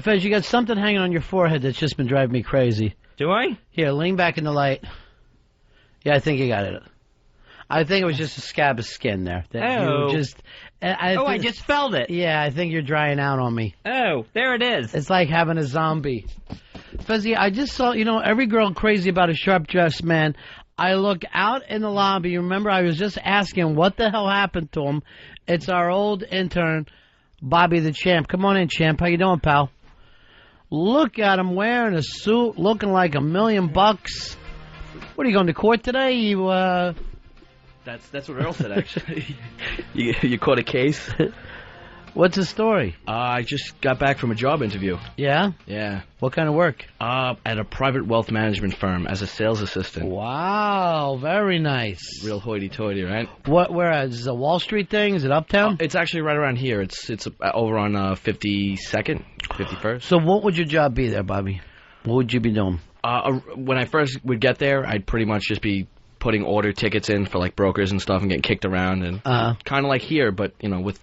Fez, you got something hanging on your forehead that's just been driving me crazy. Do I? Here, lean back in the light. Yeah, I think you got it. I think it was just a scab of skin there. That Oh. You just, I just felt it. Yeah, I think you're drying out on me. Oh, there it is. It's like having a zombie. Fezzy, I just saw, every girl crazy about a sharp-dressed man. I look out in the lobby. Remember, I was just asking what the hell happened to him. It's our old intern, Bobby the Champ. Come on in, Champ. How you doing, pal? Look at him wearing a suit, looking like $1 million. What, are you going to court today? You, That's what Earl said, actually. you caught a case? What's the story? I just got back from a job interview. Yeah? Yeah. What kind of work? At a private wealth management firm as a sales assistant. Wow, very nice. Real hoity-toity, right? Where is it a Wall Street thing? Is it uptown? It's actually right around here. It's over on 52nd, 51st. So what would your job be there, Bobby? What would you be doing? When I first would get there, I'd pretty much just be putting order tickets in for like brokers and stuff and getting kicked around and kind of like here, but with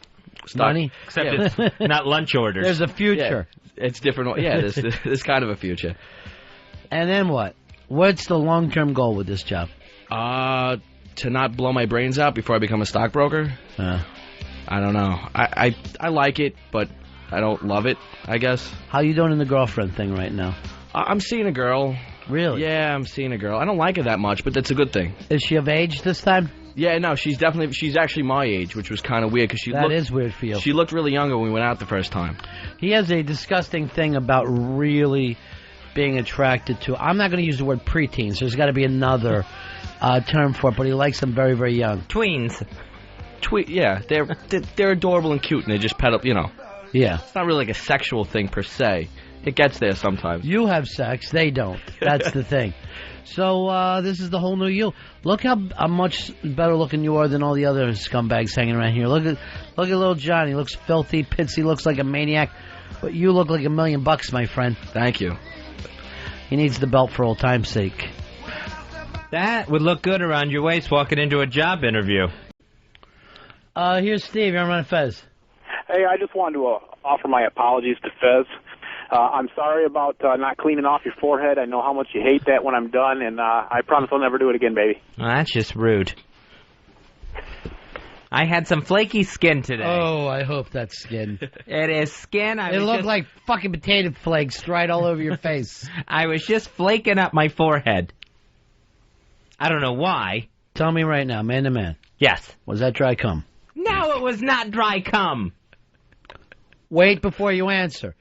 stock. Money. Except it's not lunch orders. There's a future. Yeah, it's different. Yeah, there's kind of a future. And then what? What's the long-term goal with this job? To not blow my brains out before I become a stockbroker. I don't know. I like it, but I don't love it, I guess. How you doing in the girlfriend thing right now? I'm seeing a girl. Really? Yeah, I'm seeing a girl. I don't like her that much, but that's a good thing. Is she of age this time? Yeah, no, she's actually my age, which was kind of weird because That is weird for you. She looked really younger when we went out the first time. He has a disgusting thing about really being attracted to, I'm not going to use the word preteens. There's got to be another term for it, but he likes them very, very young. Tweens. Yeah, they're adorable and cute, and they just pet up, Yeah. It's not really like a sexual thing per se. It gets there sometimes. You have sex, they don't. That's the thing. So this is the whole new you. Look how much better looking you are than all the other scumbags hanging around here. Look at little Johnny. He looks filthy, pitsy, looks like a maniac. But you look like $1 million, my friend. Thank you. He needs the belt for old time's sake. That would look good around your waist walking into a job interview. Here's Steve. You're on Fez. Hey, I just wanted to offer my apologies to Fez. I'm sorry about not cleaning off your forehead. I know how much you hate that when I'm done, and I promise I'll never do it again, baby. Well, that's just rude. I had some flaky skin today. Oh, I hope that's skin. It is skin. It looked like fucking potato flakes right all over your face. I was just flaking up my forehead. I don't know why. Tell me right now, man to man. Yes. Was that dry cum? No, it was not dry cum. Wait before you answer.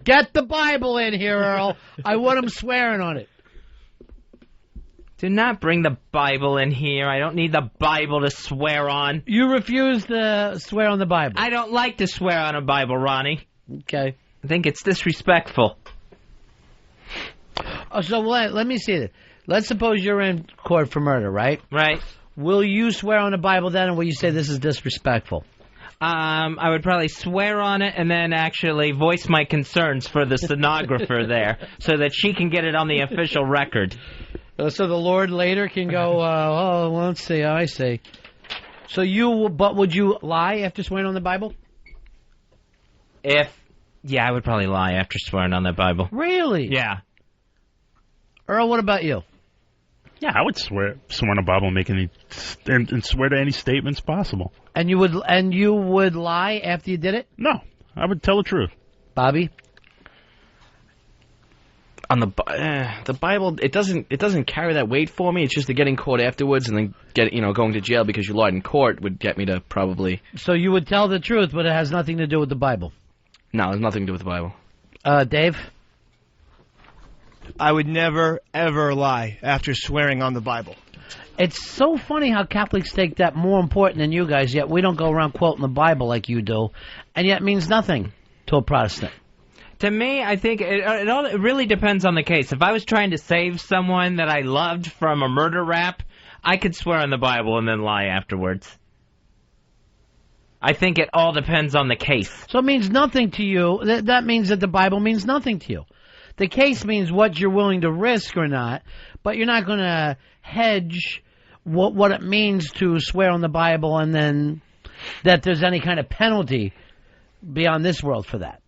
Get the Bible in here, Earl. I want him swearing on it. Do not bring the Bible in here. I don't need the Bible to swear on. You refuse to swear on the Bible. I don't like to swear on a Bible, Ronnie. Okay. I think it's disrespectful. Oh, so let me see this. Let's suppose you're in court for murder, right? Right. Will you swear on the Bible then, or will you say this is disrespectful? I would probably swear on it and then actually voice my concerns for the stenographer there so that she can get it on the official record. So the Lord later can go, oh, well, let's see, I see. So but would you lie after swearing on the Bible? Yeah, I would probably lie after swearing on the Bible. Really? Yeah. Earl, what about you? Yeah, I would swear on the Bible, and swear to any statements possible. And you would lie after you did it? No, I would tell the truth. Bobby? On the Bible, it doesn't carry that weight for me. It's just the getting caught afterwards and then going to jail because you lied in court would get me to probably. So you would tell the truth, but it has nothing to do with the Bible. No, there's nothing to do with the Bible. Dave? I would never, ever lie after swearing on the Bible. It's so funny how Catholics take that more important than you guys, yet we don't go around quoting the Bible like you do, and yet it means nothing to a Protestant. To me, I think it really depends on the case. If I was trying to save someone that I loved from a murder rap, I could swear on the Bible and then lie afterwards. I think it all depends on the case. So it means nothing to you. That means that the Bible means nothing to you. The case means what you're willing to risk or not, but you're not going to hedge what it means to swear on the Bible and then that there's any kind of penalty beyond this world for that.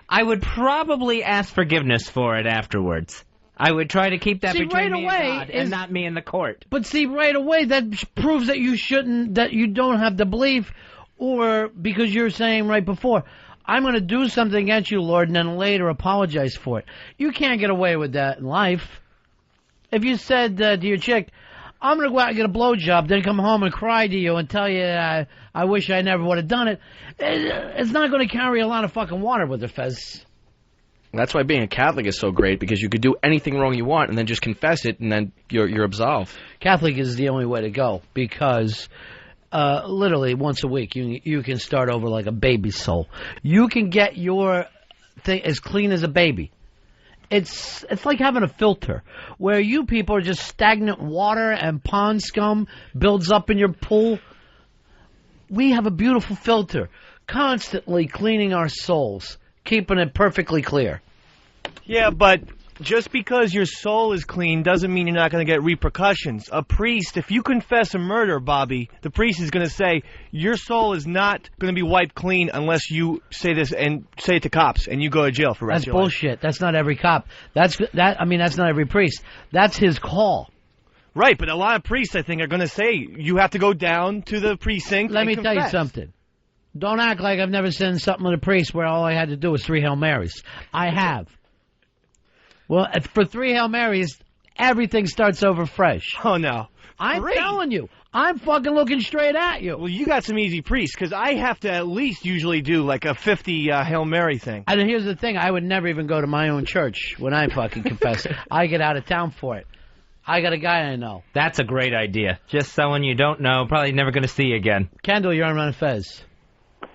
I would probably ask forgiveness for it afterwards. I would try to keep that See, between right me away and God, and not me in the court. But see, right away, that proves that you don't have the belief, or because you're saying right before, I'm going to do something against you, Lord, and then later apologize for it. You can't get away with that in life. If you said to your chick, I'm going to go out and get a blowjob, then come home and cry to you and tell you I wish I never would have done it, it's not going to carry a lot of fucking water with it, Fez. That's why being a Catholic is so great, because you could do anything wrong you want and then just confess it, and then you're absolved. Catholic is the only way to go, because literally once a week you can start over like a baby soul. You can get your thing as clean as a baby. It's like having a filter where you people are just stagnant water and pond scum builds up in your pool. We have a beautiful filter, constantly cleaning our souls, keeping it perfectly clear. Yeah, but just because your soul is clean doesn't mean you're not going to get repercussions. A priest, if you confess a murder, Bobby, the priest is going to say, your soul is not going to be wiped clean unless you say this and say it to cops and you go to jail for the rest of your life. That's bullshit. That's not every cop. That's not every priest. That's his call. Right, but a lot of priests, I think, are going to say you have to go down to the precinct Let and me confess. tell you something. Don't act like I've never said something to the priest where all I had to do was 3 Hail Marys. I have. Well, for 3 Hail Marys, everything starts over fresh. Oh, no. I'm 3? telling you. I'm fucking looking straight at you. Well, you got some easy priests, because I have to at least usually do like a 50 Hail Mary thing. And here's the thing. I would never even go to my own church when I fucking confess. I get out of town for it. I got a guy I know. That's a great idea. Just someone you don't know, probably never going to see again. Kendall, you're on Run Fez.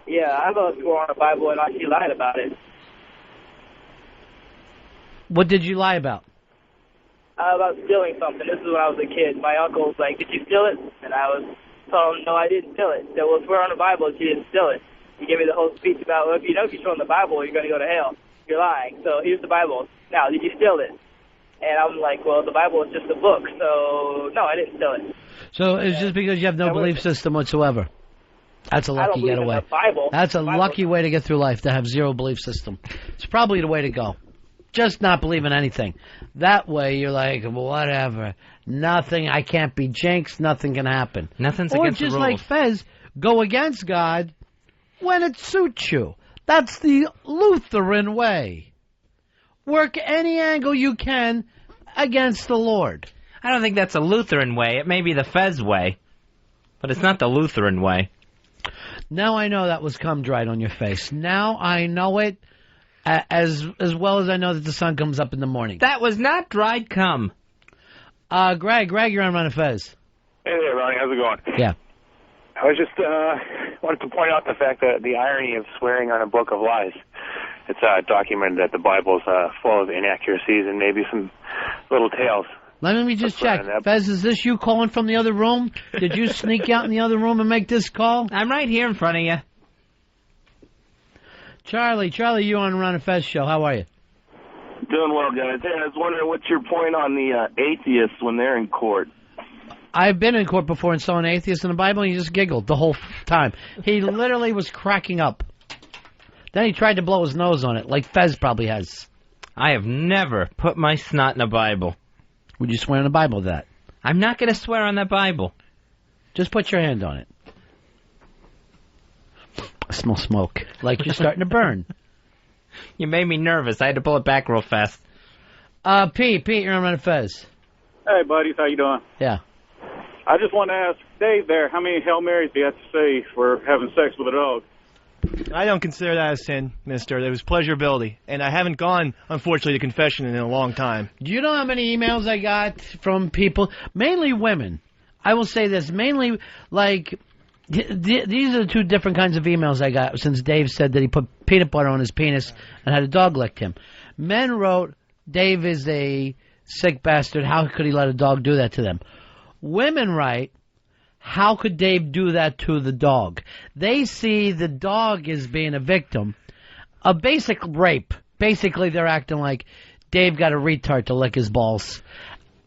Yeah, I swore on the Bible and she lied about it. What did you lie about? About stealing something. This is when I was a kid. My uncle was like, did you steal it? And I told him, no, I didn't steal it. So we'll swear on the Bible that you didn't steal it. He gave me the whole speech about, well, if you swear on the Bible, you're going to go to hell. You're lying. So here's the Bible. Now, did you steal it? And I'm like, well, the Bible is just a book. So, no, I didn't steal it. So it's just because you have no belief system whatsoever. That's a lucky getaway. That's a lucky way to get through life, to have zero belief system. It's probably the way to go. Just not believe in anything. That way you're like, well, whatever. Nothing, I can't be jinxed, nothing can happen. Nothing's or against the just rules. like Fez, go against God when it suits you. That's the Lutheran way. Work any angle you can against the Lord. I don't think that's a Lutheran way. It may be the Fez way, but it's not the Lutheran way. Now I know that was cum dried on your face. Now I know it as well as I know that the sun comes up in the morning. That was not dried cum. Greg, you're on Run Fez. Hey there, Ronnie. How's it going? Yeah. I was just wanted to point out the fact that the irony of swearing on a book of lies. It's documented that the Bible's full of inaccuracies and maybe some little tales. Let me just check. Fez, is this you calling from the other room? Did you sneak out in the other room and make this call? I'm right here in front of you. Charlie, you on Run Fez show. How are you? Doing well, guys. Hey, I was wondering what's your point on the atheists when they're in court? I've been in court before and saw an atheist in the Bible, and he just giggled the whole time. He literally was cracking up. Then he tried to blow his nose on it, like Fez probably has. I have never put my snot in a Bible. Would you swear on the Bible that? I'm not going to swear on that Bible. Just put your hand on it. I smell smoke. Like you're starting to burn. You made me nervous. I had to pull it back real fast. Pete, you're on Run Fez. Hey, buddies. How you doing? Yeah. I just want to ask Dave there, how many Hail Marys do you have to say for having sex with a dog? I don't consider that a sin, mister. It was pleasurability. And I haven't gone, unfortunately, to confession in a long time. Do you know how many emails I got from people, mainly women? I will say this, mainly, like, these are the two different kinds of emails I got since Dave said that he put peanut butter on his penis and had a dog lick him. Men wrote, Dave is a sick bastard. How could he let a dog do that to them? Women write, how could Dave do that to the dog? They see the dog as being a victim of basic rape. Basically, they're acting like Dave got a retard to lick his balls.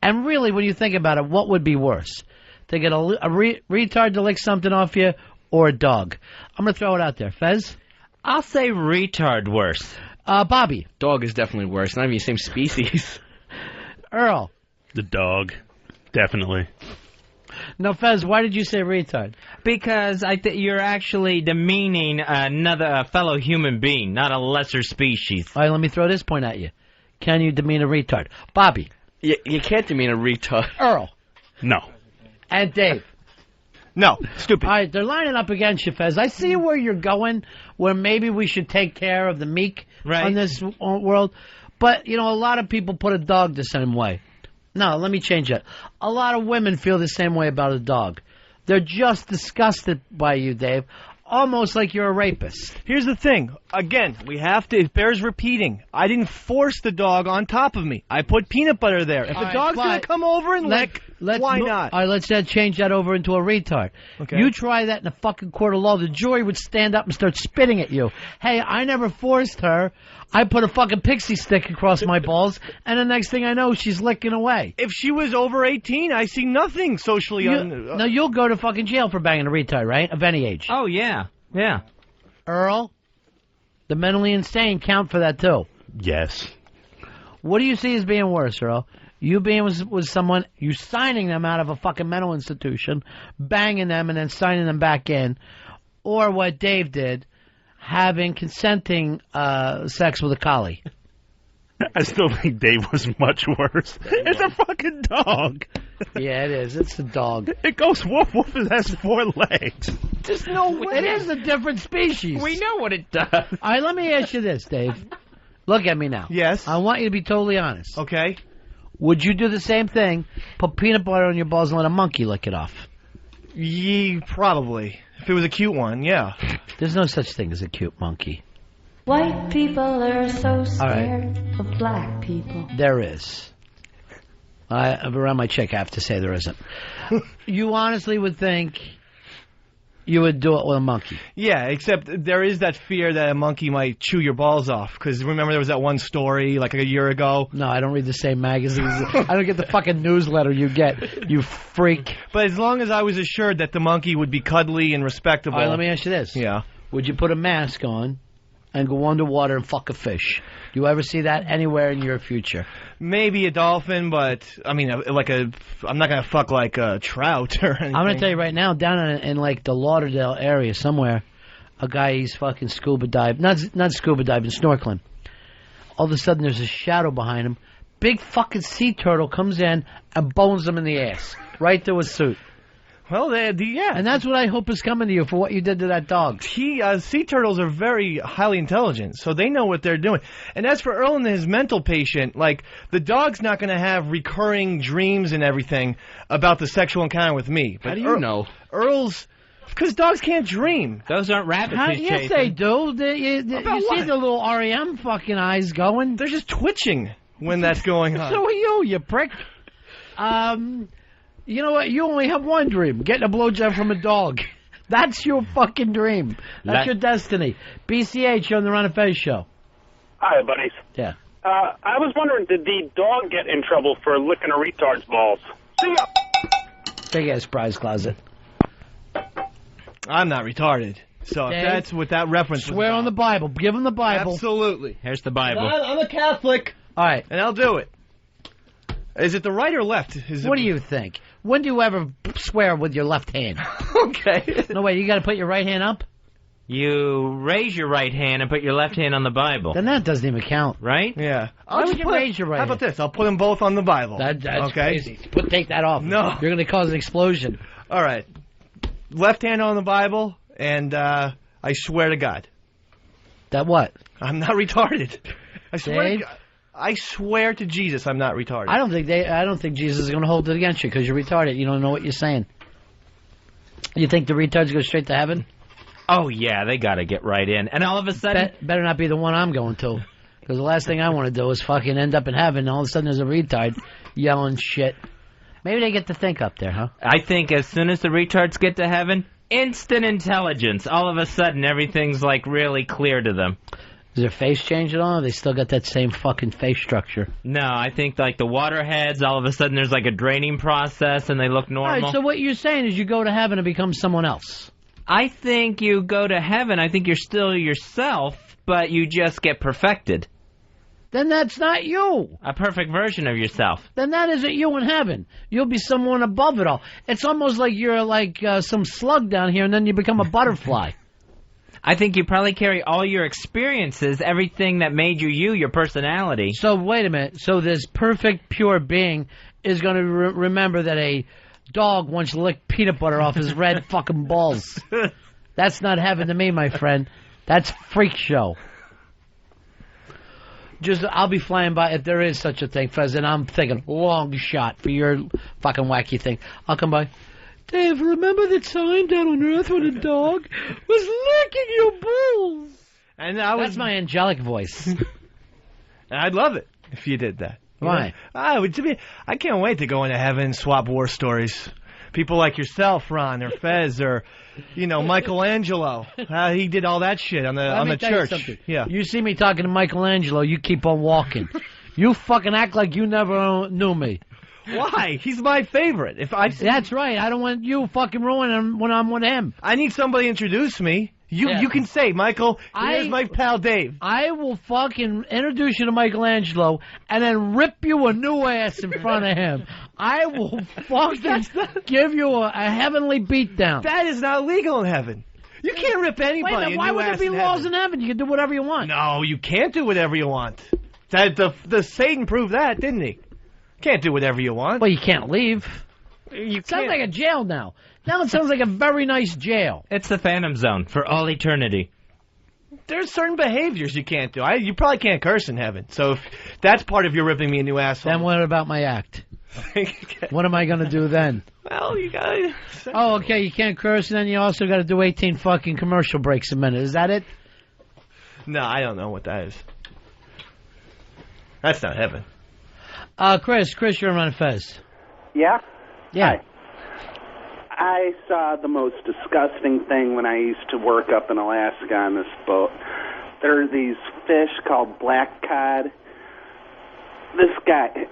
And really, when you think about it, what would be worse? To get a retard to lick something off you or a dog? I'm going to throw it out there. Fez? I'll say retard worse. Bobby. Dog is definitely worse. Not even the same species. Earl. The dog. Definitely. No, Fez, why did you say retard? Because you're actually demeaning another fellow human being, not a lesser species. All right, let me throw this point at you. Can you demean a retard? Bobby. You can't demean a retard. Earl. No. And Dave. No, stupid. All right, they're lining up against you, Fez. I see where you're going, where maybe we should take care of the meek Right. in this world. But, you know, a lot of people put a dog the same way. No, let me change that. A lot of women feel the same way about a dog. They're just disgusted by you, Dave. Almost like you're a rapist. Here's the thing. Again, it bears repeating. I didn't force the dog on top of me. I put peanut butter there. If the dog's going to come over and lick, why not? All right, let's change that over into a retard. Okay. You try that in a fucking court of law, the jury would stand up and start spitting at you. Hey, I never forced her. I put a fucking pixie stick across my balls, and the next thing I know, she's licking away. If she was over 18, I see nothing socially. No, you'll go to fucking jail for banging a retard, right? Of any age. Oh, yeah. Yeah. Earl, the mentally insane count for that, too. Yes. What do you see as being worse, Earl? You being with someone, you signing them out of a fucking mental institution, banging them, and then signing them back in, or what Dave did, having consenting sex with a collie. I still think Dave was much worse. It's a fucking dog. Yeah, it is. It's a dog. It goes woof woof. It has 4 legs. There's no way. It is a different species. We know what it does. All right, let me ask you this, Dave. Look at me now. Yes. I want you to be totally honest. Okay. Would you do the same thing, put peanut butter on your balls and let a monkey lick it off? Probably. If it was a cute one, yeah. There's no such thing as a cute monkey. White people are so scared of black people. There is. Around my chick, I have to say there isn't. You honestly would think you would do it with a monkey? Yeah, except there is that fear that a monkey might chew your balls off. Because remember there was that one story like a year ago? No, I don't read the same magazines. I don't get the fucking newsletter you get, you freak. But as long as I was assured that the monkey would be cuddly and respectable. All right, let me ask you this. Yeah. Would you put a mask on and go underwater and fuck a fish? Do you ever see that anywhere in your future? Maybe a dolphin, but I mean, I'm not gonna fuck like a trout or anything. I'm gonna tell you right now, down in like the Lauderdale area somewhere, a guy, he's fucking scuba diving, not scuba diving, snorkeling. All of a sudden, there's a shadow behind him. Big fucking sea turtle comes in and bones him in the ass, right through his suit. Well, yeah. And that's what I hope is coming to you for what you did to that dog. Sea turtles are very highly intelligent, so they know what they're doing. And as for Earl and his mental patient, like, the dog's not going to have recurring dreams and everything about the sexual encounter with me. But How do you know? Earl's... Because dogs can't dream. Those aren't rabbits he's Yes, chasing. they do. You see the little REM fucking eyes going? They're just twitching when that's going on. So are you prick. You know what? You only have one dream: getting a blowjob from a dog. That's your fucking dream. That's your destiny. BCH, you're on the Ron and Fez show. Hi, buddies. Yeah. I was wondering, did the dog get in trouble for licking a retard's balls? See ya. Big ass prize closet. I'm not retarded. So Dave, if that's what that reference was swear about. on the Bible. Give him the Bible. Absolutely. Here's the Bible. I'm a Catholic. All right. And I'll do it. Is it the right or left? What do you think? When do you ever swear with your left hand? Okay. No, wait, you got to put your right hand up? You raise your right hand and put your left hand on the Bible. Then that doesn't even count. Right? Yeah. Why would you raise your right hand? How about this? I'll put them both on the Bible. That's okay? crazy. Take that off. No. You're going to cause an explosion. All right. Left hand on the Bible, and I swear to God. That what? I'm not retarded. I swear Dave? to God. I swear to Jesus, I'm not retarded. I don't think Jesus is going to hold it against you because you're retarded. You don't know what you're saying. You think the retards go straight to heaven? Oh, yeah, they got to get right in. And all of a sudden... Better not be the one I'm going to. Because the last thing I want to do is fucking end up in heaven and all of a sudden there's a retard yelling shit. Maybe they get to think up there, huh? I think as soon as the retards get to heaven, instant intelligence. All of a sudden, everything's, like, really clear to them. Does their face change at all? Or they still got that same fucking face structure? No, I think like the water heads, all of a sudden there's like a draining process and they look normal. All right, so what you're saying is you go to heaven and become someone else. I think you go to heaven, I think you're still yourself, but you just get perfected. Then that's not you. A perfect version of yourself. Then that isn't you in heaven. You'll be someone above it all. It's almost like you're like some slug down here, and then you become a butterfly. I think you probably carry all your experiences, everything that made you you, your personality. So wait a minute. So this perfect, pure being is going to remember that a dog once licked peanut butter off his red fucking balls. That's not heaven to me, my friend. That's freak show. I'll be flying by, if there is such a thing, Fez, and I'm thinking, long shot for your fucking wacky thing. I'll come by. Dave, remember the time down on Earth when a dog was licking your balls? And that's my angelic voice. I'd love it if you did that. Why? I can't wait to go into heaven and swap war stories. People like yourself, Ron, or Fez, or Michelangelo. He did all that shit on the church. Yeah. You see me talking to Michelangelo, you keep on walking. You fucking act like you never knew me. Why? He's my favorite. That's right. I don't want you fucking ruining him when I'm with him. I need somebody to introduce me. You can say, Michael, here's my pal Dave. I will fucking introduce you to Michelangelo and then rip you a new ass in front of him. I will fucking give you a heavenly beatdown. That is not legal in heaven. You can't rip anybody. Wait, why would there be laws in heaven? You can do whatever you want. No, you can't do whatever you want. The Satan proved that, didn't he? Can't do whatever you want. Well, you can't leave. Sounds like a jail now. Now it sounds like a very nice jail. It's the Phantom Zone for all eternity. There's certain behaviors you can't do. You probably can't curse in heaven. So if that's part of your ripping me a new asshole. Then what about my act? What am I going to do then? Well, you got to... Oh, okay, you can't curse, and then you also got to do 18 fucking commercial breaks a minute. Is that it? No, I don't know what that is. That's not heaven. Chris, you're on Fez. Yeah? Yeah. Hi. I saw the most disgusting thing when I used to work up in Alaska on this boat. There are these fish called black cod. This guy,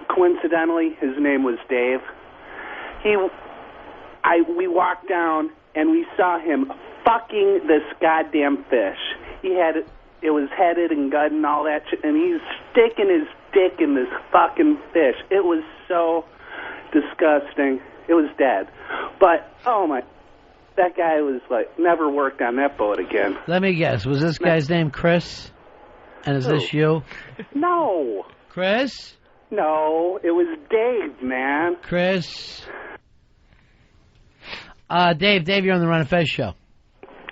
coincidentally, his name was Dave. We walked down and we saw him fucking this goddamn fish. It was headed and gut and all that shit, and he's sticking his dick in this fucking fish. It was so disgusting. It was dead. But, oh my, that guy was like, never worked on that boat again. Let me guess, was this guy's name Chris? And is this you? No. Chris? No, it was Dave, man. Chris? Dave, you're on the Ron and Fez show.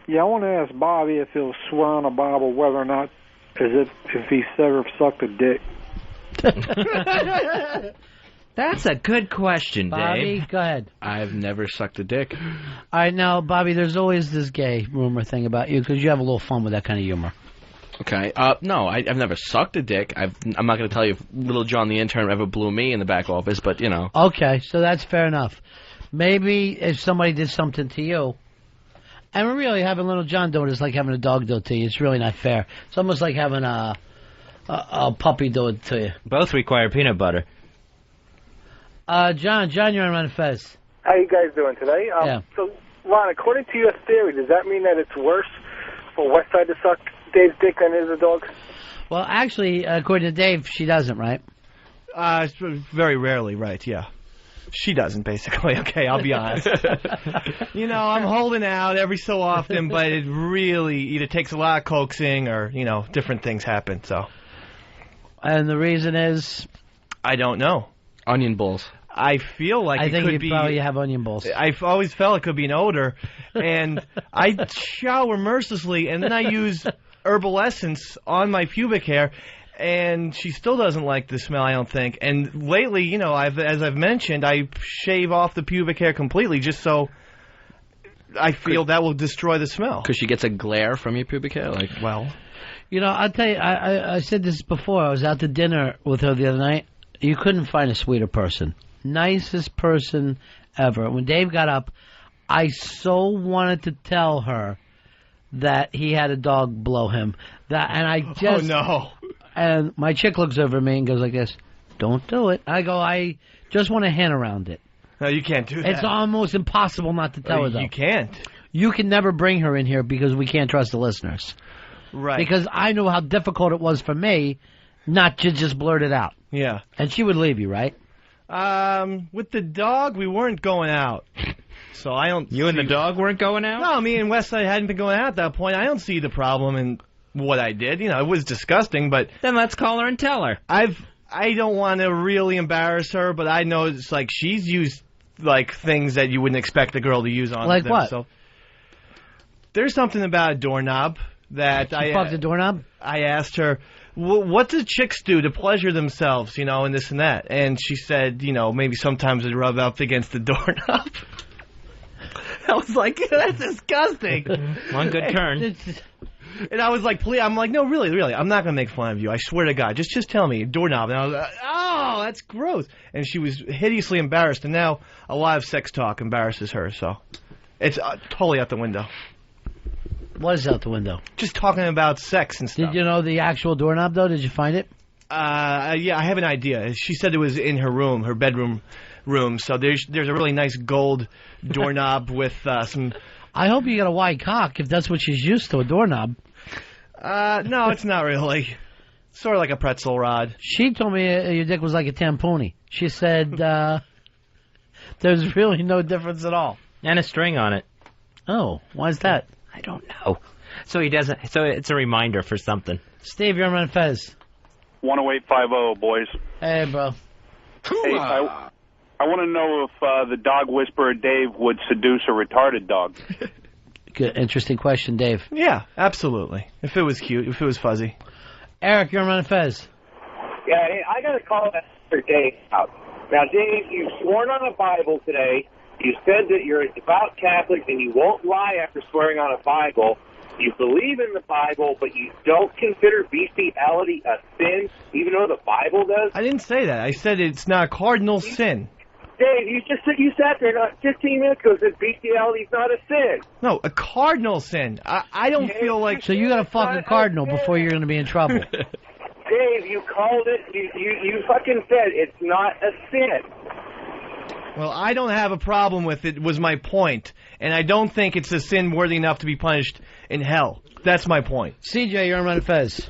Yeah, I want to ask Bobby if he'll swear on the Bible whether or not if he's ever sucked a dick. That's a good question, Bobby, Dave. go ahead. I've never sucked a dick. All right, now, Bobby, there's always this gay rumor thing about you because you have a little fun with that kind of humor. Okay. No, I've never sucked a dick. I'm not going to tell you if Little John the intern ever blew me in the back office, but, you know. Okay, so that's fair enough. Maybe if somebody did something to you, and really having Little John do it is like having a dog do it to you. It's really not fair. It's almost like having a puppy do it to you. Both require peanut butter. John, you're on Ron Fez. How you guys doing today? Yeah. So, Ron, according to your theory, does that mean that it's worse for Westside to suck Dave's dick than it is a dog's? Well, actually, according to Dave, she doesn't, right? Very rarely, right, yeah. She doesn't, basically. Okay, I'll be honest. I'm holding out every so often, but it really either takes a lot of coaxing or, different things happen, so. And the reason is? I don't know. Onion balls. I feel like it could be... probably have onion balls. I've always felt it could be an odor, and I shower mercilessly, and then I use herbal essence on my pubic hair, and she still doesn't like the smell, I don't think. And lately, as I've mentioned, I shave off the pubic hair completely just so I feel that will destroy the smell. Because she gets a glare from your pubic hair? Well... I'll tell you, I said this before. I was out to dinner with her the other night. You couldn't find a sweeter person. Nicest person ever. When Dave got up, I so wanted to tell her that he had a dog blow him. Oh, no. And my chick looks over at me and goes like this, don't do it. I go, I just want to hint around it. No, you can't do that. It's almost impossible not to tell her, though. You can't. You can never bring her in here because we can't trust the listeners. Right. Because I knew how difficult it was for me not to just blurt it out. Yeah. And she would leave you, right? With the dog, we weren't going out. So I don't. You and the dog weren't going out? No, me and Westside hadn't been going out at that point. I don't see the problem in what I did. You know, it was disgusting, but then let's call her and tell her. I don't want to really embarrass her, but I know it's like she's used like things that you wouldn't expect a girl to use on like them. What? So there's something about a doorknob that You fucked a doorknob? I asked her, what do chicks do to pleasure themselves, you know, and this and that? And she said, you know, maybe sometimes they rub up against the doorknob. I was like, that's disgusting. One good turn. And I was like, please, I'm like, no, really, I'm not going to make fun of you. I swear to God. Just tell me, doorknob. And I was like, oh, that's gross. And she was hideously embarrassed. And now a lot of sex talk embarrasses her, so it's totally out the window. What is out the window? Just talking about sex and stuff. Did you know the actual doorknob, though? Did you find it? Yeah, I have an idea. She said it was in her room, her bedroom room. So there's a really nice gold doorknob with some... I hope you got a wide cock if that's what she's used to, a doorknob. No, it's not really. Sort of like a pretzel rod. She told me your dick was like a tamponi. She said there's really no difference at all. And a string on it. Oh, why is that? I don't know. So he doesn't. So it's a reminder for something. Steve, you're on Fez. 10850, boys. Hey, bro. Hey, I want to know if the dog whisperer Dave would seduce a retarded dog. Good, interesting question, Dave. Yeah, absolutely. If it was cute, if it was fuzzy. Eric, you're on Fez. Yeah, hey, I got to call that for Dave out. Now, Dave, you've sworn on a Bible today. You said that you're a devout Catholic and you won't lie after swearing on a Bible. You believe in the Bible, but you don't consider bestiality a sin, even though the Bible does? I didn't say that. I said it's not a cardinal sin. Dave, you sat there 15 minutes ago and said bestiality is not a sin. No, a cardinal sin. I don't feel like... So you got to fuck a cardinal before you're going to be in trouble. Dave, you called it. You fucking said it's not a sin. Well, I don't have a problem with it, was my point. And I don't think it's a sin worthy enough to be punished in hell. That's my point. CJ, you're on Fez.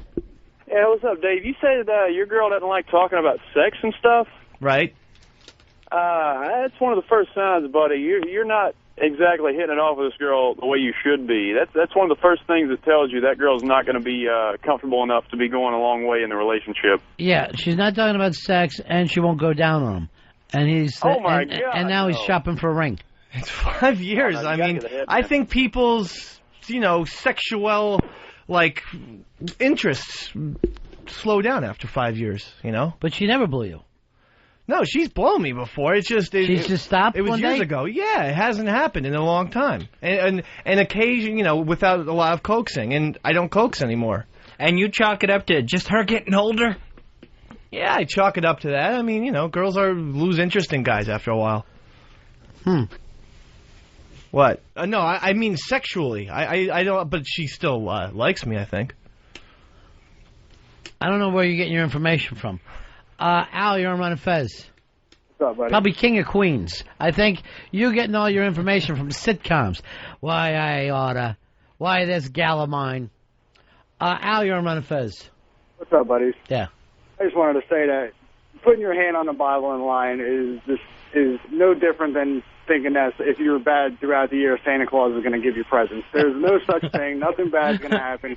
Yeah, what's up, Dave? You said your girl doesn't like talking about sex and stuff? Right. That's one of the first signs, buddy. You're not exactly hitting it off with this girl the way you should be. That's one of the first things that tells you that girl's not going to be comfortable enough to be going a long way in the relationship. Yeah, she's not talking about sex, and she won't go down on him. And he's oh my God, and now he's shopping for a ring. It's 5 years. Oh, no, I mean, I think people's sexual interests slow down after 5 years. But she never blew you. No, she's blown me before. It's just she's just stopped. It was one years day? ago. Yeah, it hasn't happened in a long time, and occasion, without a lot of coaxing, and I don't coax anymore. And you chalk it up to just her getting older? Yeah, I chalk it up to that. I mean, girls lose interest in guys after a while. What? No, I mean sexually. I don't. But she still likes me, I think. I don't know where you're getting your information from. Al, you're on Fez. What's up, buddy? Probably King of Queens. I think you're getting all your information from sitcoms. Why this gal of mine. Al, you're on Fez. What's up, buddies? Yeah. I just wanted to say that putting your hand on the Bible and lying is no different than thinking that if you were bad throughout the year, Santa Claus is going to give you presents. There's no such thing. Nothing bad is going to happen.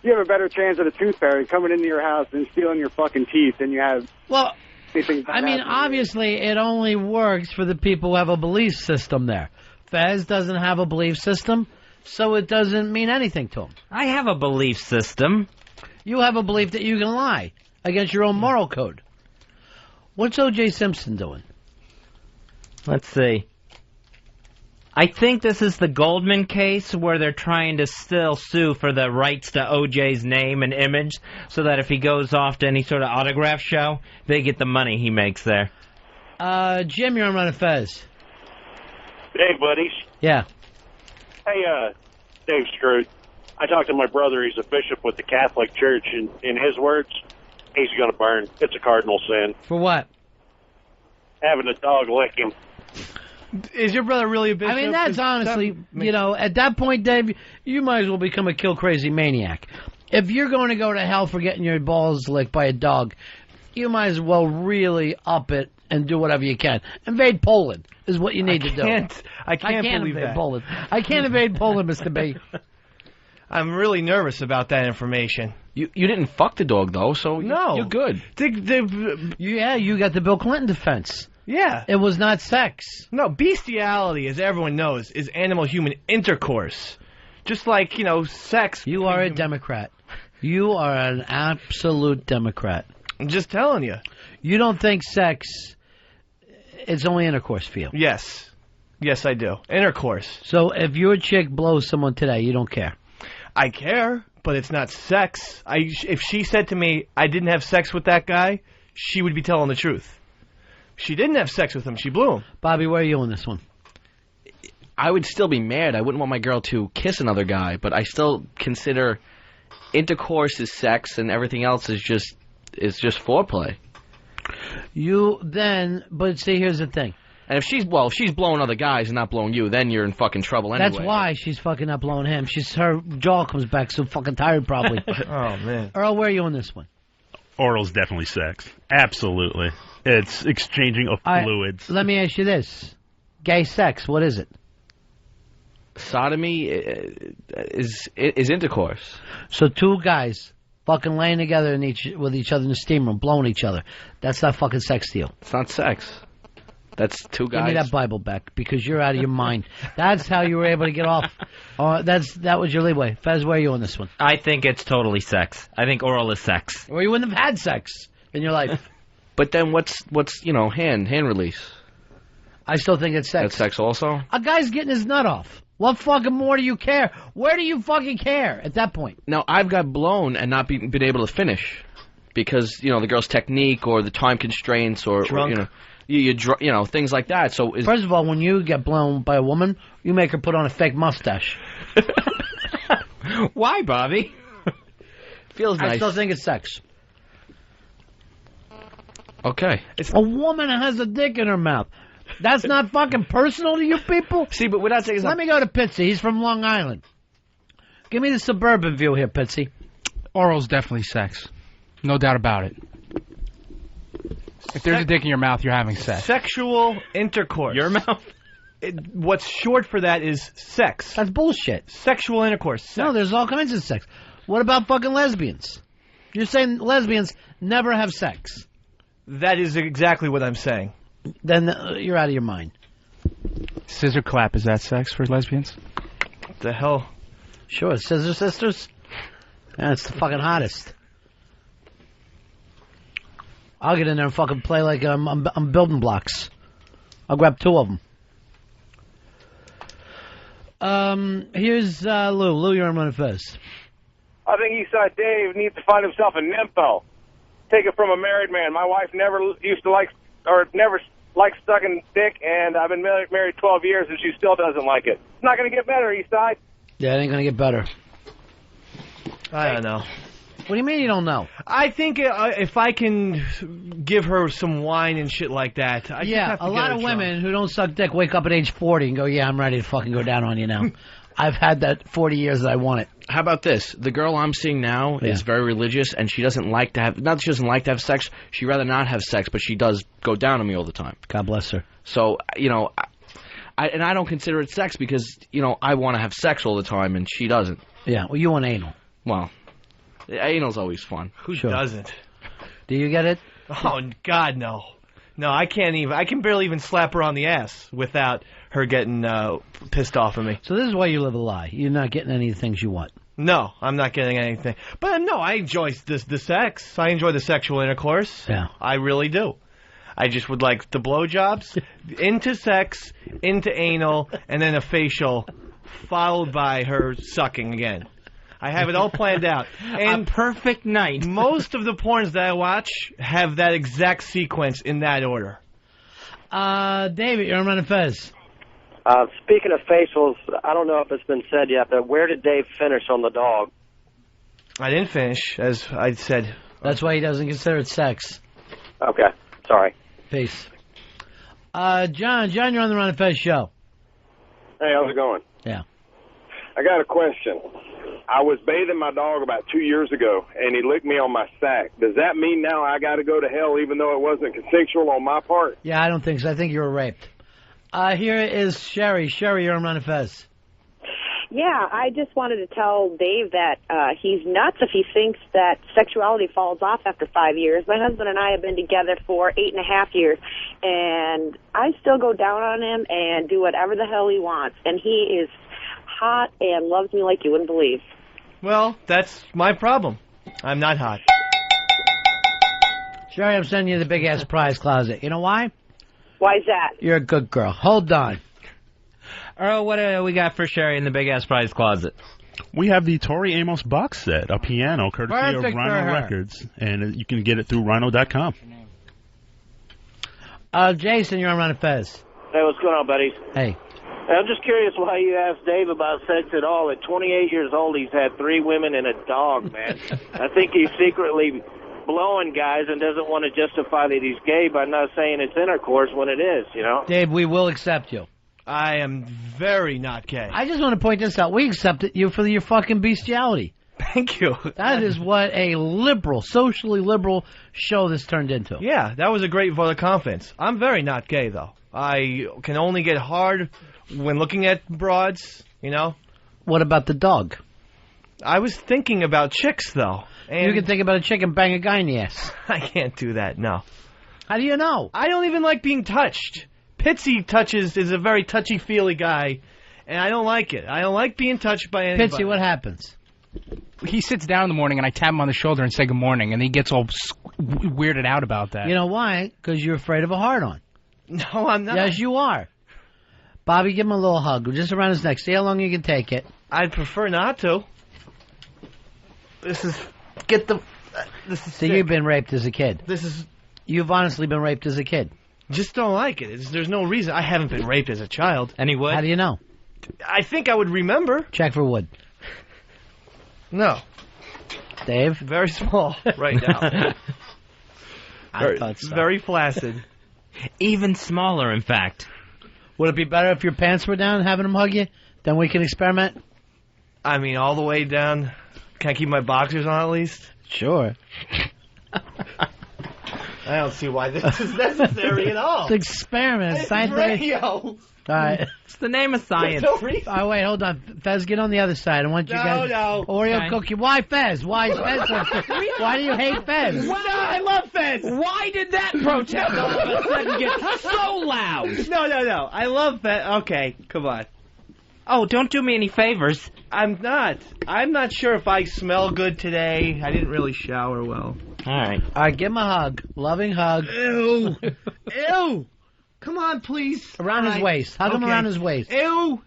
You have a better chance of a tooth fairy coming into your house and stealing your fucking teeth than you have. Well, I mean, obviously, it only works for the people who have a belief system there. Fez doesn't have a belief system, so it doesn't mean anything to him. I have a belief system. You have a belief that you can lie against your own moral code. What's O.J. Simpson doing? Let's see. I think this is the Goldman case where they're trying to still sue for the rights to O.J.'s name and image so that if he goes off to any sort of autograph show, they get the money he makes there. Jim, you're on Fez. Hey, buddies. Yeah. Hey, Dave Scrooge. I talked to my brother. He's a bishop with the Catholic Church, and in his words, he's going to burn. It's a cardinal sin. For what? Having a dog lick him. Is your brother really a bishop? I mean, that's honestly, you know, at that point, Dave, you might as well become a kill crazy maniac. If you're going to go to hell for getting your balls licked by a dog, you might as well really up it and do whatever you can. Invade Poland is what you need to do. I can't believe invade that. Poland. I can't invade Poland, Mr. B. I'm really nervous about that information. You didn't fuck the dog though, so No. you're good. Yeah, you got the Bill Clinton defense. Yeah. It was not sex. No, bestiality, as everyone knows, is animal-human intercourse. Just like, you know, sex. You are a Democrat. You are an absolute Democrat. I'm just telling you. You don't think sex is only intercourse for you? Yes. Yes, I do. Intercourse. So if your chick blows someone today, you don't care? I care, but it's not sex. If she said to me, I didn't have sex with that guy, she would be telling the truth. She didn't have sex with him. She blew him. Bobby, where are you on this one? I would still be mad. I wouldn't want my girl to kiss another guy, but I still consider intercourse is sex and everything else is just foreplay. But see, here's the thing. And if she's blowing other guys and not blowing you, then you're in fucking trouble anyway. That's why she's fucking not blowing him. Her jaw comes back so fucking tired probably. Oh, man. Earl, where are you on this one? Oral's definitely sex. Absolutely. It's exchanging of fluids. Let me ask you this. Gay sex, what is it? Sodomy is intercourse. So two guys fucking laying together with each other in the steam room, blowing each other. That's not fucking sex to you. It's not sex. That's two guys. Give me that Bible back because you're out of your mind. That's how you were able to get off. That was your leeway. Fez, where are you on this one? I think it's totally sex. I think oral is sex. Or you wouldn't have had sex in your life. But then what's hand release? I still think it's sex. That's sex also? A guy's getting his nut off. What fucking more do you care? Where do you fucking care at that point? Now, I've got blown and not been able to finish because, the girl's technique or the time constraints or drunk. Things like that. So first of all, when you get blown by a woman, you make her put on a fake mustache. Why, Bobby? Feels nice. I still think it's sex. Okay. A woman has a dick in her mouth. That's not fucking personal to you people? See, but without saying Let me go to Pitsy. He's from Long Island. Give me the suburban view here, Pitsy. Oral's definitely sex. No doubt about it. If there's a dick in your mouth, you're having sex. Sexual intercourse. Your mouth? What's short for that is sex. That's bullshit. Sexual intercourse. Sex. No, there's all kinds of sex. What about fucking lesbians? You're saying lesbians never have sex. That is exactly what I'm saying. Then you're out of your mind. Scissor clap, is that sex for lesbians? What the hell? Sure, Scissor Sisters? Yeah, it's the fucking hottest. I'll get in there and fucking play like I'm building blocks. I'll grab two of them. Here's Lou. Lou, you're on Run first. I think Eastside Dave needs to find himself a nympho. Take it from a married man. My wife never liked sucking dick, and I've been married 12 years, and she still doesn't like it. It's not going to get better, Eastside. Yeah, it ain't going to get better. I don't know. What do you mean you don't know? I think if I can give her some wine and shit like that, I just have to a get lot her of drunk. women who don't suck dick wake up at age 40 and go, yeah, I'm ready to fucking go down on you now. I've had that 40 years that I want it. How about this? The girl I'm seeing now is very religious, and she doesn't like to have... Not that she doesn't like to have sex. She'd rather not have sex, but she does go down on me all the time. God bless her. So, I don't consider it sex because, I want to have sex all the time, and she doesn't. Yeah, well, you want anal. Well, anal's always fun. Who doesn't? Do you get it? Oh, God, no. No, I can't even. I can barely even slap her on the ass without her getting pissed off at me. So this is why you live a lie. You're not getting any of the things you want. No, I'm not getting anything. But no, I enjoy the sex. I enjoy the sexual intercourse. Yeah. I really do. I just would like the blowjobs, into sex, into anal, and then a facial, followed by her sucking again. I have it all planned out. And a perfect night. Most of the porns that I watch have that exact sequence in that order. David, you're on Run Fez. Speaking of facials, I don't know if it's been said yet, but where did Dave finish on the dog? I didn't finish, as I said. That's why he doesn't consider it sex. Okay, sorry. Peace. John, you're on the Ron and Fez show. Hey, how's it going? Yeah. I got a question. I was bathing my dog about 2 years ago, and he licked me on my sack. Does that mean now I got to go to hell even though it wasn't consensual on my part? Yeah, I don't think so. I think you were raped. Here is Sherry. Sherry, you're on Ron and Fez. Yeah, I just wanted to tell Dave that he's nuts if he thinks that sexuality falls off after 5 years. My husband and I have been together for 8.5 years, and I still go down on him and do whatever the hell he wants. And he is hot and loves me like you wouldn't believe. Well, that's my problem. I'm not hot. Sherry, I'm sending you the big-ass prize closet. You know why? Why's that? You're a good girl. Hold on. Earl, what do we got for Sherry in the big-ass prize closet? We have the Tori Amos box set, a piano, courtesy Perfect of for Rhino her. Records. And you can get it through rhino.com. Jason, you're on Ron and Fez. Hey, what's going on, buddies? Hey. I'm just curious why you asked Dave about sex at all. At 28 years old, he's had 3 women and a dog, man. I think he's secretly blowing guys and doesn't want to justify that he's gay by not saying it's intercourse when it is, you know? Dave, we will accept you. I am very not gay. I just want to point this out. We accepted you for your fucking bestiality. Thank you. That is what a liberal, socially liberal show this turned into. Yeah, that was a great vote of confidence. I'm very not gay, though. I can only get hard when looking at broads, you know. What about the dog? I was thinking about chicks, though. And You can think about a chick and bang a guy in the ass. I can't do that, no. How do you know? I don't even like being touched. Pitsy is a very touchy-feely guy, and I don't like it. I don't like being touched by anybody. Pitsy, what happens? He sits down in the morning, and I tap him on the shoulder and say good morning, and he gets all weirded out about that. You know why? Because you're afraid of a hard-on. No, I'm not. Yes, you are. Bobby, give him a little hug. Just around his neck. See how long you can take it. I'd prefer not to. This is So you've been raped as a kid. You've honestly been raped as a kid. Just don't like it. There's no reason. I haven't been raped as a child. And he would? How do you know? I think I would remember. Check for wood. No. Dave? Very small right now. I thought so. Very flaccid. Even smaller, in fact. Would it be better if your pants were down having him hug you? Then we can experiment? I mean, all the way down. Can I keep my boxers on at least? Sure. I don't see why this is necessary at all. It's an experiment. It's Scientific. radio. All right. It's the name of science. There's no reason. Oh, wait, hold on. Fez, get on the other side. I want you guys... No. Oreo Okay. cookie. Why Fez? Why Fez? Why do you hate Fez? No, I love Fez. Why did that protest all of a sudden get so loud? No. I love Fez. Okay, come on. Oh, don't do me any favors. I'm not sure if I smell good today. I didn't really shower well. All right. All right, give him a hug. Loving hug. Ew. Ew. Come on, please. Around his waist. Hug him Okay. around his waist. Ew.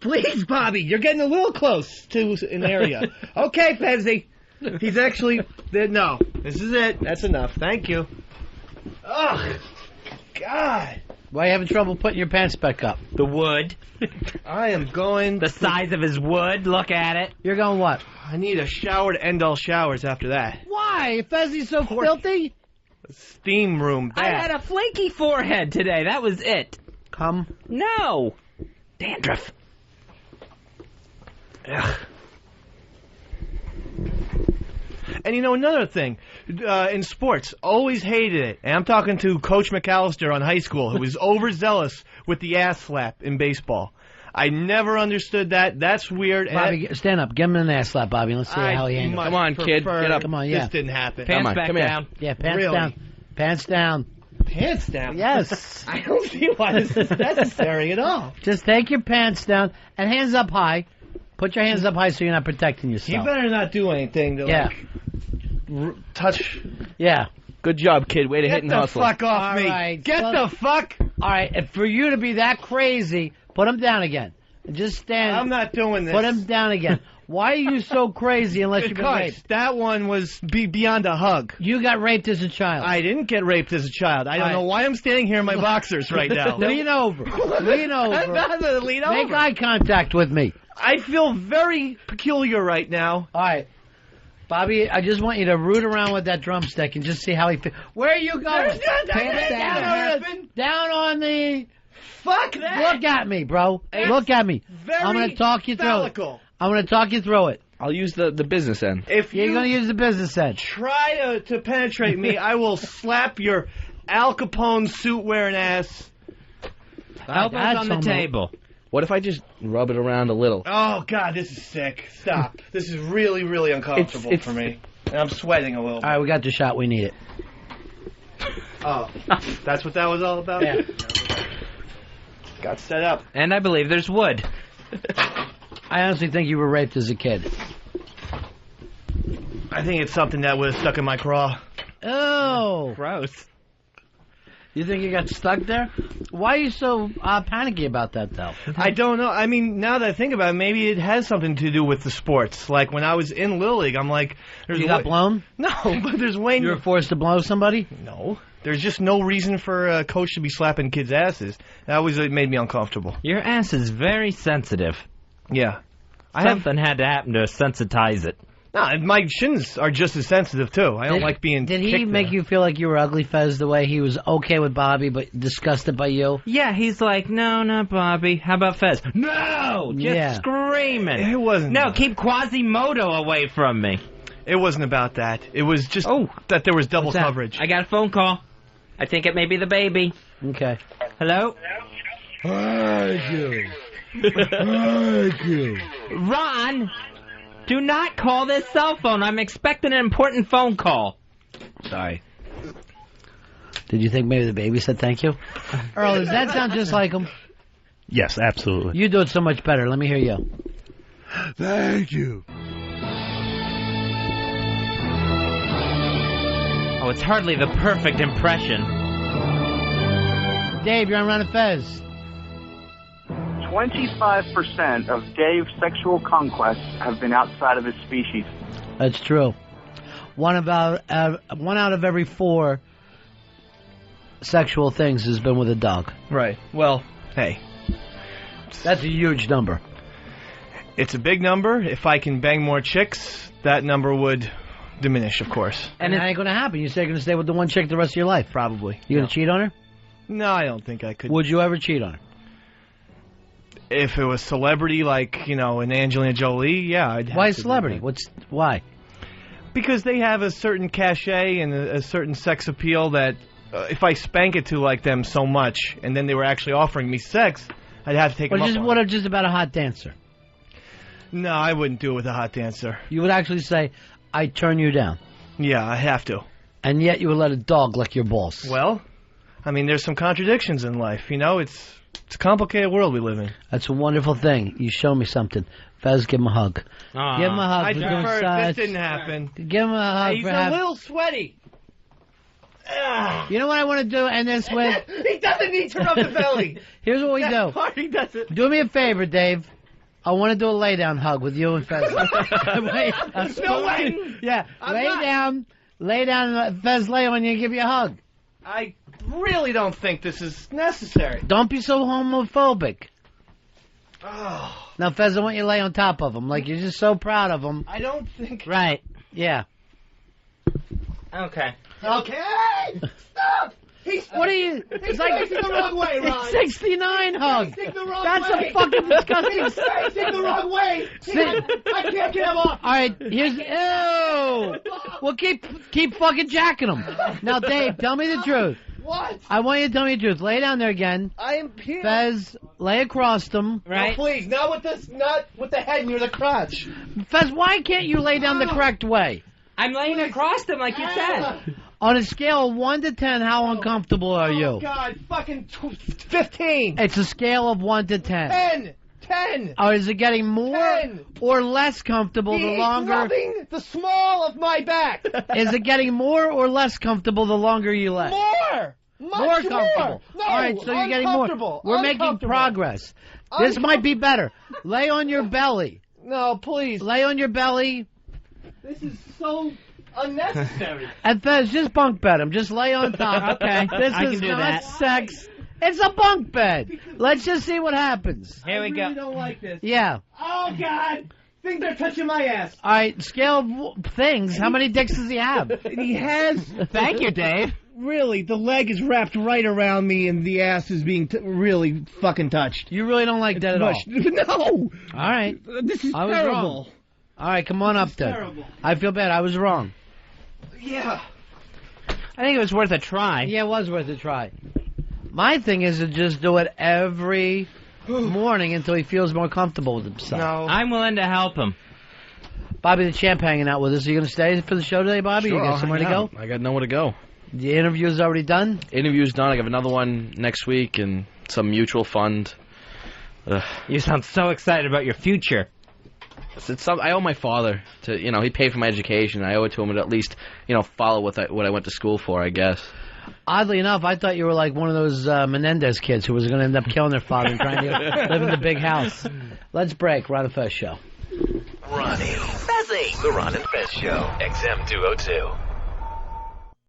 Please, Bobby. You're getting a little close to an area. Okay, Fezzy. He's actually... No. This is it. That's enough. Thank you. Ugh. God. Why are you having trouble putting your pants back up? The wood. I am going... The size of his wood. Look at it. You're going what? I need a shower to end all showers after that. Why? Fezzy's so filthy? Steam room bath. I had a flaky forehead today. That was it. Come. No. Dandruff. Ugh. And you know, another thing, in sports, always hated it. And I'm talking to Coach McAllister on high school, who was overzealous with the ass slap in baseball. I never understood that. That's weird. Bobby, stand up. Give him an ass slap, Bobby. Let's see how he handles it. Come on, kid. Get up. Come on, yeah. This didn't happen. Pants back down. Yeah, pants Really? down. Pants down. Pants down? Yes. I don't see why this is necessary at all. Just take your pants down and hands up high. Put your hands up high so you're not protecting yourself. You better not do anything to, Yeah. touch... Yeah. Good job, kid. Way to hit Get and the hustle. fuck off All me. right. Get Well- the fuck... All right, and for you to be that crazy, put him down again. Just stand. I'm not doing this. Put him down again. Why are you so crazy unless you've been Because raped? that one was beyond a hug. You got raped as a child. I didn't get raped as a child. I don't know why I'm standing here in my boxers right now. Lean over. Lean over. I'm not gonna lean over. Make eye contact with me. I feel very peculiar right now. All right. Bobby, I just want you to root around with that drumstick and just see how he feels. Where are you going? There's nothing Down on the... Fuck that. Look at me, bro. Look at me. I'm going to talk you through phallical. it. I'm going to talk you through it. I'll use the business end. If You're going to use the business end. Try to penetrate me, I will slap your Al Capone suit-wearing ass. Elbows on the table. What if I just rub it around a little? Oh, God, this is sick. Stop. This is really, really uncomfortable for me. And I'm sweating a little bit. All right, we got the shot. We need it. Oh, that's what that was all about? Yeah. Got set up. And I believe there's wood. I honestly think you were raped as a kid. I think it's something that was stuck in my craw. Oh. Gross. You think you got stuck there? Why are you so panicky about that, though? I don't know. I mean, now that I think about it, maybe it has something to do with the sports. Like, when I was in Little League, I'm like... You got blown? No, but there's way... You were forced to blow somebody? No. There's just no reason for a coach to be slapping kids' asses. That always made me uncomfortable. Your ass is very sensitive. Yeah. Something had to happen to sensitize it. No, my shins are just as sensitive, too. I don't like being Did he kicked make there. you feel like you were ugly, Fez, the way he was okay with Bobby but disgusted by you? Yeah, he's like, no, not Bobby. How about Fez? No! Just screaming. It wasn't. No, keep Quasimodo away from me. It wasn't about that. It was just that there was double coverage. I got a phone call. I think it may be the baby. Okay. Hello? Thank you. Ron, do not call this cell phone. I'm expecting an important phone call. Sorry. Did you think maybe the baby said thank you? Earl, does that sound just like him? Yes, absolutely. You do it so much better. Let me hear you. Thank you. Oh, it's hardly the perfect impression. Dave, you're on Run of Fez. 25% of Dave's sexual conquests have been outside of his species. That's true. One out of every 4 sexual things has been with a dog. Right. Well, hey. That's a huge number. It's a big number. If I can bang more chicks, that number would diminish, of course. And it ain't going to happen. You say you're going to stay with the one chick the rest of your life. Probably. You going to cheat on her? No, I don't think I could. Would you ever cheat on her? If it was celebrity, like, an Angelina Jolie, yeah, I'd have Why to do celebrity? that. Why? Because they have a certain cachet and a certain sex appeal that if I spank it to like them so much, and then they were actually offering me sex, I'd have to take them up on it. What if just about a hot dancer? No, I wouldn't do it with a hot dancer. You would actually say, I turn you down. Yeah, I have to. And yet you would let a dog lick your balls. Well, I mean, there's some contradictions in life. It's a complicated world we live in. That's a wonderful thing. You show me something. Fez, give him a hug. Aww. Give him a hug. I for doing prefer if such. this didn't happen. Give him a hug. He's for a little sweaty. You know what I want to do? And this with. He doesn't need to rub the belly. Here's what we do. He doesn't. Do me a favor, Dave. I want to do a lay down hug with you and Fez. No way. Yeah, I'm lay not. down. Lay down and Fez lay on you and give you a hug. I really don't think this is necessary. Don't be so homophobic. Oh, Now, Fez, I want you to lay on top of him. Like, you're just so proud of him. I don't think. Right. Yeah. Okay. Okay. Stop. What are you? It's like facing the wrong way, Ron. It's 69 hug. Facing the wrong That's way. a fucking disgusting. He's facing the wrong way. I can't get him off. All right, here's. Ew. Well, keep fucking jacking him. Now, Dave, tell me the truth. What? I want you to tell me the truth. Lay down there again. I am here. Fez, lay across them. No, please, not with the head near the crotch. Fez, why can't you lay down the correct way? I'm laying across them like you said. On a scale of 1 to 10, how uncomfortable are you? Oh, God, fucking 15. It's a scale of 1 to 10. 10. Or is it getting more 10. or less comfortable the He's longer? rubbing the small of my back. Is it getting more or less comfortable the longer you lay? More. Much More comfortable. No, All right, so you're getting more. We're making progress. This might be better. Lay on your belly. No, please. Lay on your belly. This is so unnecessary. And Fez, just bunk bed him. Just lay on top. Okay, This I is can do not that. sex. It's a bunk bed. Let's just see what happens. Here we I go. really don't like this. Yeah. Oh, God. Think they're touching my ass. All right, scale of things. How many dicks does he have? He has. Thank you, Dave. Really, the leg is wrapped right around me, and the ass is being really fucking touched. You really don't like that at all? No. All right. This is I was terrible. wrong. All right, come on up then. Terrible. I feel bad. I was wrong. Yeah. I think it was worth a try. Yeah, it was worth a try. My thing is to just do it every morning until he feels more comfortable with himself. No. I'm willing to help him. Bobby the Champ hanging out with us. Are you going to stay for the show today, Bobby? Sure, You got I'll somewhere to hang go? out. I got nowhere to go. The interview's already done? Interview's done. I have another one next week and some mutual fund. You sound so excited about your future. I owe my father to, he paid for my education. I owe it to him to at least, follow what I went to school for, I guess. Oddly enough, I thought you were like one of those Menendez kids who was going to end up killing their father and trying to live in the big house. Let's break. We're on the first show. Ronnie. Fezzy. The Ron and Fez Show. XM202.